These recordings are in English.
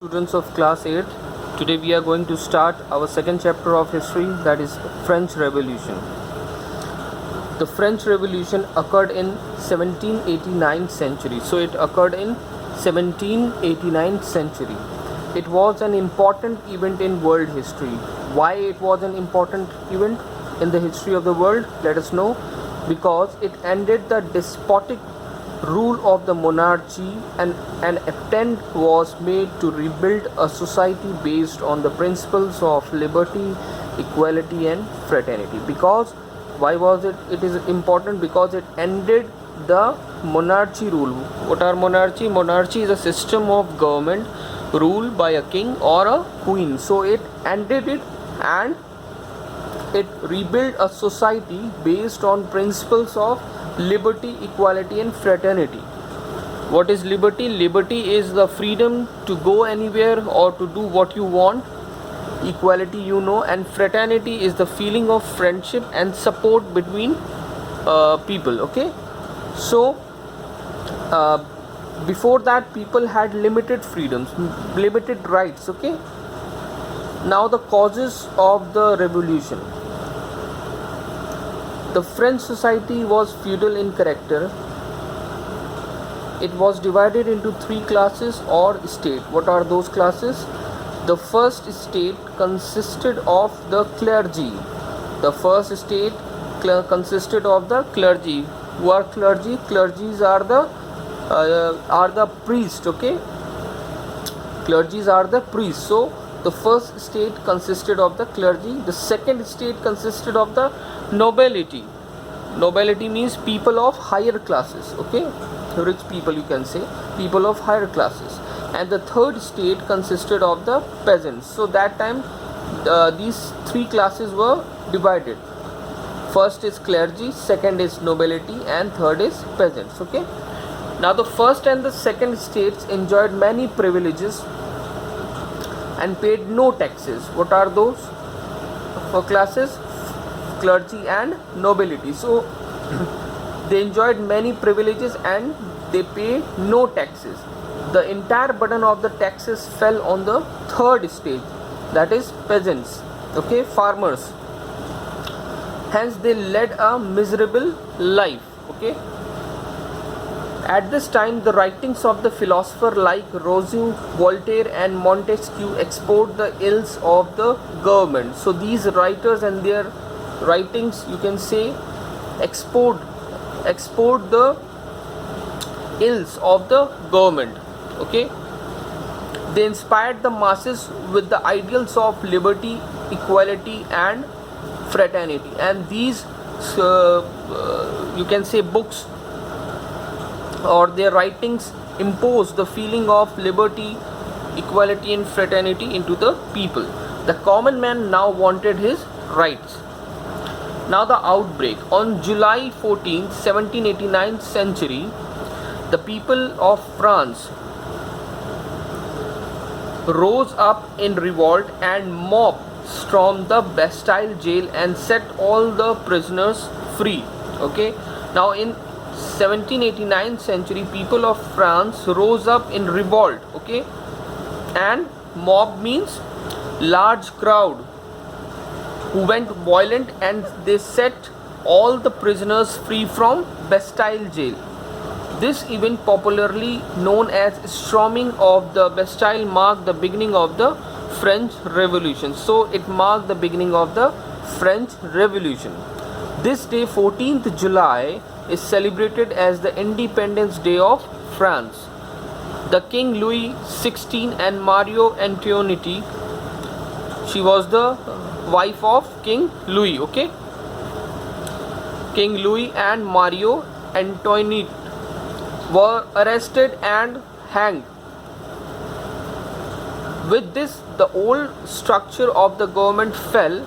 Students of class 8, today we are going to start our second chapter of history, that is French Revolution. The French Revolution occurred in 1789 century. So it occurred in 1789 century. It was an important event in world history. Why it was an important event in the history of the world? Let us know. Because it ended the despotic rule of the monarchy and an attempt was made to rebuild a society based on the principles of liberty, equality and fraternity. Because why was it is important? Because it ended the monarchy rule. What are monarchy? Monarchy is a system of government ruled by a king or a queen. So it ended it and it rebuilt a society based on principles of liberty, equality and fraternity. What is liberty? Liberty is the freedom to go anywhere or to do what you want. Equality, and fraternity is the feeling of friendship and support between people. Okay, so before that people had limited freedoms, limited rights. Okay, now the causes of the revolution. The French society was feudal in character. It was divided into three classes or state. What are those classes? The first state consisted of the clergy. The first state consisted of the clergy. Who are clergy? Clergies are the priests. Okay, clergies are the priests. So the first state consisted of the clergy. The second state consisted of the nobility. Nobility means people of higher classes. Okay, rich people, you can say, people of higher classes. And the third state consisted of the peasants. So that time these three classes were divided. First is clergy, second is nobility and third is peasants. Okay, now the first and the second states enjoyed many privileges and paid no taxes. What are those for classes? Clergy and nobility. So they enjoyed many privileges and they pay no taxes. The entire burden of the taxes fell on the third stage, that is peasants. Okay, farmers. Hence they led a miserable life. Okay, at this time the writings of the philosopher like Rousseau, Voltaire and Montesquieu exposed the ills of the government. So these writers and their writings, you can say, export the ills of the government. Okay, they inspired the masses with the ideals of liberty, equality and fraternity. And these you can say books or their writings impose the feeling of liberty, equality and fraternity into the people. The common man now wanted his rights. Now the outbreak. On July 14, 1789 century, the people of France rose up in revolt and mob stormed the Bastille jail and set all the prisoners free. Okay, now in 1789 century, people of France rose up in revolt. Okay, and mob means large crowd who went violent and they set all the prisoners free from Bastille jail. This event, popularly known as storming of the Bastille, marked the beginning of the French Revolution. So it marked the beginning of the French Revolution. This day, 14th July, is celebrated as the Independence Day of France. The King Louis XVI and Marie Antoinette, she was the wife of King Louis. Okay, King Louis and Marie Antoinette were arrested and hanged. With this, the old structure of the government fell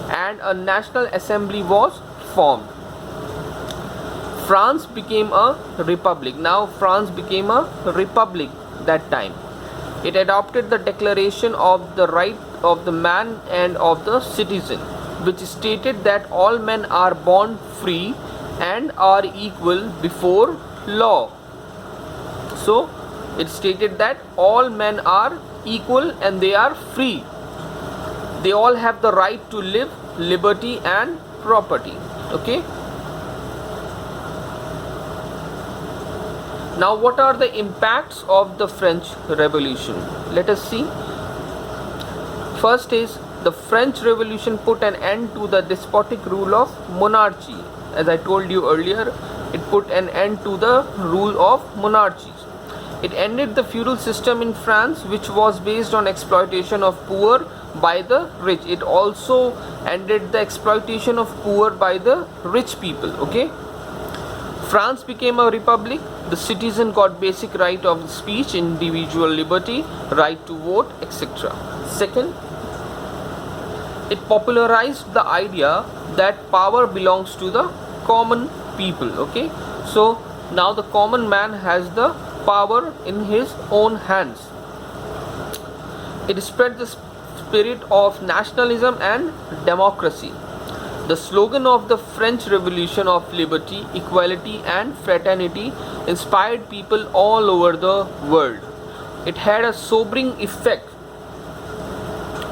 and a national assembly was formed. France became a republic. Now France became a republic that time. It adopted the Declaration of the Right of the Man and of the Citizen, which stated that all men are born free and are equal before law. So It stated that all men are equal and they are free. They all have the right to live, liberty and property. Okay. Now what are the impacts of the French Revolution? Let us see. First is the French Revolution put an end to the despotic rule of monarchy. As I told you earlier, it put an end to the rule of monarchies. It ended the feudal system in France, which was based on exploitation of poor by the rich. It also ended the exploitation of poor by the rich people. Okay. France became a republic. The citizen got basic right of speech, individual liberty, right to vote, etc. Second, it popularized the idea that power belongs to the common people. Okay, so now the common man has the power in his own hands. It spread the spirit of nationalism and democracy. The slogan of the French Revolution of liberty, equality and fraternity inspired people all over the world. It had a sobering effect.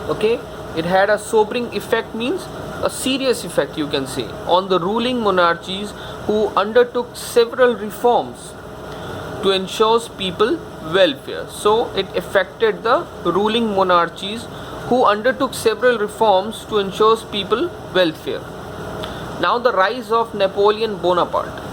Okay, it had a sobering effect means a serious effect, you can say, on the ruling monarchies, who undertook several reforms to ensure people welfare. So it affected the ruling monarchies who undertook several reforms to ensure people welfare. Now the rise of Napoleon Bonaparte.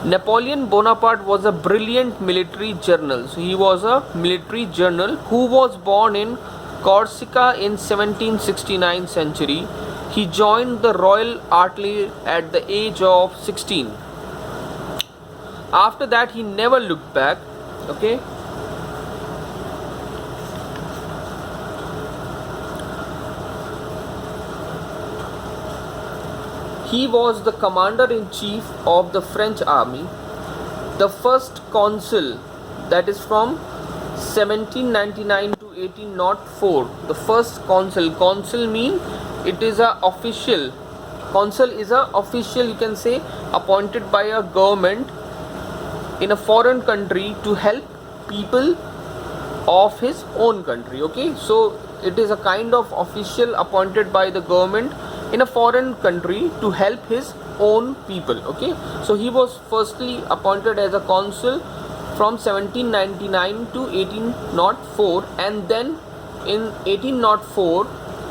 Napoleon Bonaparte was a brilliant military general. So he was a military general who was born in Corsica in 1769 century. He joined the Royal Artillery at the age of 16. After that he never looked back. Okay. He was the commander-in-chief of the French army, the first consul, that is from 1799 to 1804. The first consul. Consul mean it is a official. Consul is a official, you can say, appointed by a government in a foreign country to help people of his own country. Okay, so it is a kind of official appointed by the government in a foreign country to help his own people. Okay, so he was firstly appointed as a consul from 1799 to 1804, and then in 1804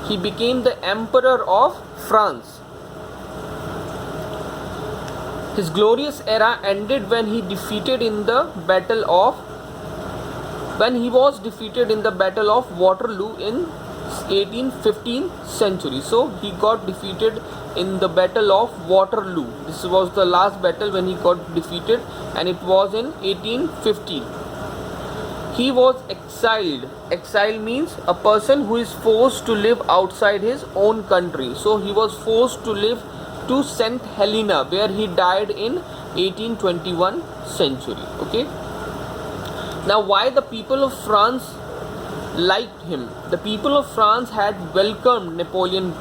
he became the emperor of France. His glorious era ended when he was defeated in the battle of Waterloo in 1815 century. So he got defeated in the battle of Waterloo. This was the last battle when he got defeated, and it was in 1815. He was exiled. Exile means a person who is forced to live outside his own country. So he was forced to live to St. Helena, where he died in 1821 century. Okay. Now why the people of France liked him? The people of France had welcomed Napoleon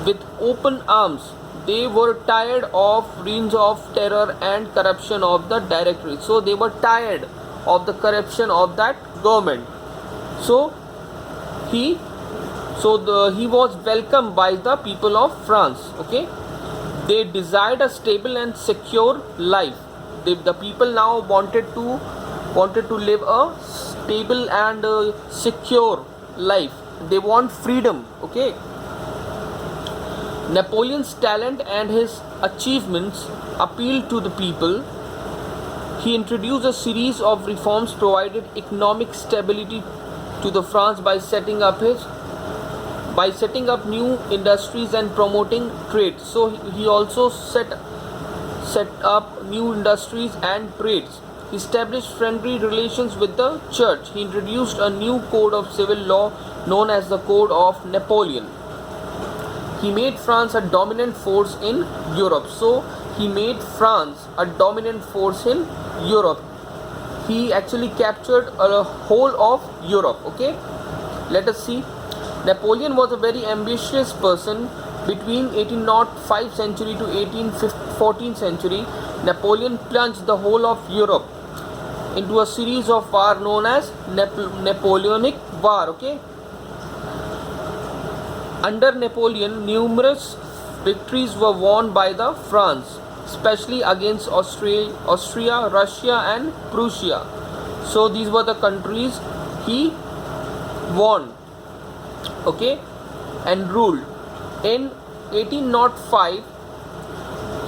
with open arms. They were tired of reigns of terror and corruption of the Directory. So they were tired of the corruption of that government. So he was welcomed by the people of France. Okay, they desired a stable and secure life. The people now wanted to live a stable and secure life. They want freedom. Okay. Napoleon's talent and his achievements appealed to the people. He introduced a series of reforms, provided economic stability to the France by setting up new industries and promoting trade. So he also set up new industries and trades. He established friendly relations with the church. He introduced a new code of civil law known as the Code of Napoleon. He made France a dominant force in Europe. So he made France a dominant force in Europe. He actually captured a whole of Europe. Okay, let us see. Napoleon was a very ambitious person. Between 1805 century to 1814 century, Napoleon plunged the whole of Europe into a series of war known as Napoleonic War. Okay. Under Napoleon, numerous victories were won by the France, especially against Austria, Russia and Prussia. So these were the countries he won, okay, and ruled. In 1805,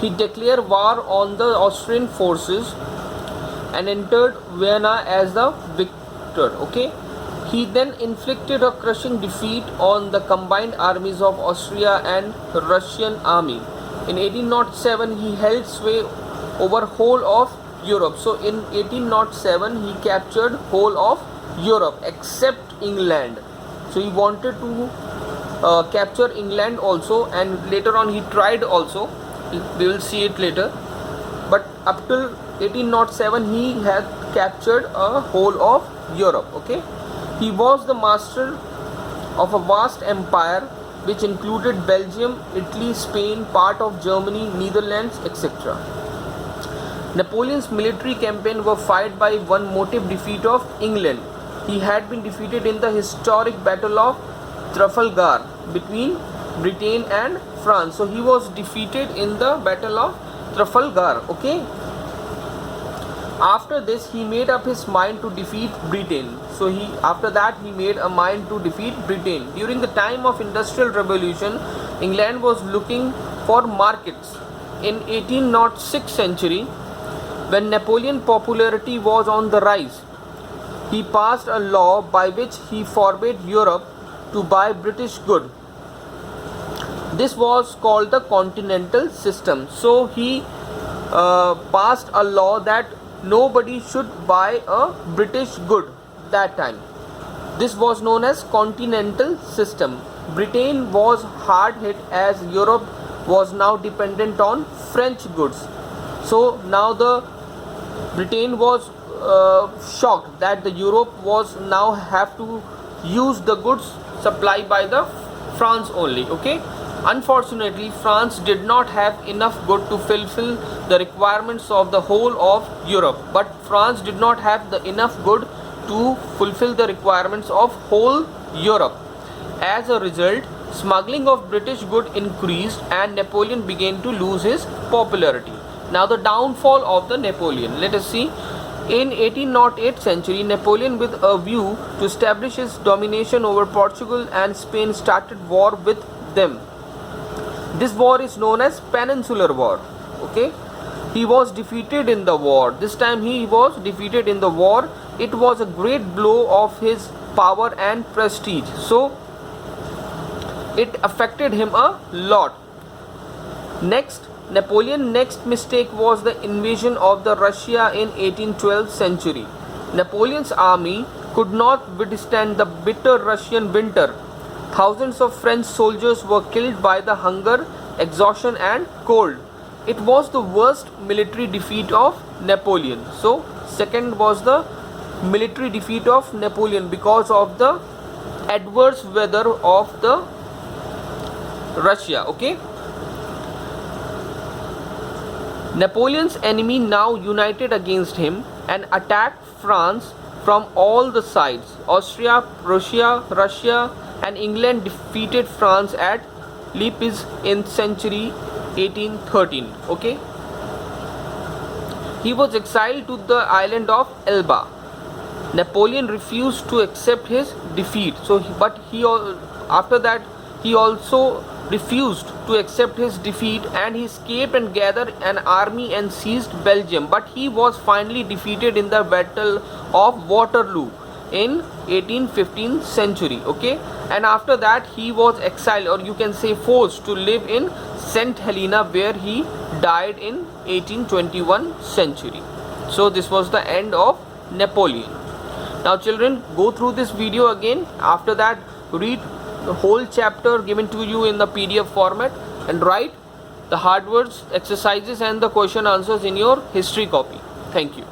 he declared war on the Austrian forces and entered Vienna as the victor, okay. He then inflicted a crushing defeat on the combined armies of Austria and Russian army. In 1807, he held sway over whole of Europe. So in 1807, he captured whole of Europe except England. So he wanted to capture England also, and later on he tried also. We will see it later. But up till 1807, he had captured a whole of Europe. Okay. He was the master of a vast empire which included Belgium, Italy, Spain, part of Germany, Netherlands, etc. Napoleon's military campaign were fired by one motive defeat of England. He had been defeated in the historic Battle of Trafalgar between Britain and France. So he was defeated in the Battle of Trafalgar. Okay. After this, he made up his mind to defeat Britain. So after that he made a mind to defeat Britain. During the time of Industrial Revolution, England was looking for markets. In 1806 century, when Napoleon's popularity was on the rise, he passed a law by which he forbade Europe to buy British goods. This was called the Continental System. So he passed a law that nobody should buy a British good that time. This was known as Continental System. Britain was hard hit as Europe was now dependent on French goods. So now the Britain was shocked that the Europe was now have to use the goods supplied by the France only. Okay. Unfortunately, France did not have enough good to fulfill the requirements of the whole of Europe. But France did not have the enough good to fulfill the requirements of whole Europe. As a result, smuggling of British goods increased and Napoleon began to lose his popularity. Now the downfall of the Napoleon. Let us see. In 1808 century, Napoleon, with a view to establish his domination over Portugal and Spain, started war with them. This war is known as Peninsular War. Okay. He was defeated in the war. This time he was defeated in the war. It was a great blow of his power and prestige. So it affected him a lot. Next, Napoleon's next mistake was the invasion of the Russia in 1812 century. Napoleon's army could not withstand the bitter Russian winter. Thousands of French soldiers were killed by the hunger, exhaustion and cold. It was the worst military defeat of Napoleon. So second was the military defeat of Napoleon because of the adverse weather of the Russia. Okay. Napoleon's enemy now united against him and attacked France from all the sides. Austria, Prussia, Russia and England defeated France at Leipzig in century 1813. Okay. He was exiled to the island of Elba. Napoleon refused to accept his defeat. After that he also refused to accept his defeat and he escaped and gathered an army and seized Belgium. But he was finally defeated in the Battle of Waterloo in 1815 century. Okay. And after that he was exiled, or you can say forced to live in St. Helena, where he died in 1821 century. So this was the end of Napoleon. Now children, go through this video again. After that, read the whole chapter given to you in the PDF format and write the hard words, exercises and the question answers in your history copy. Thank you.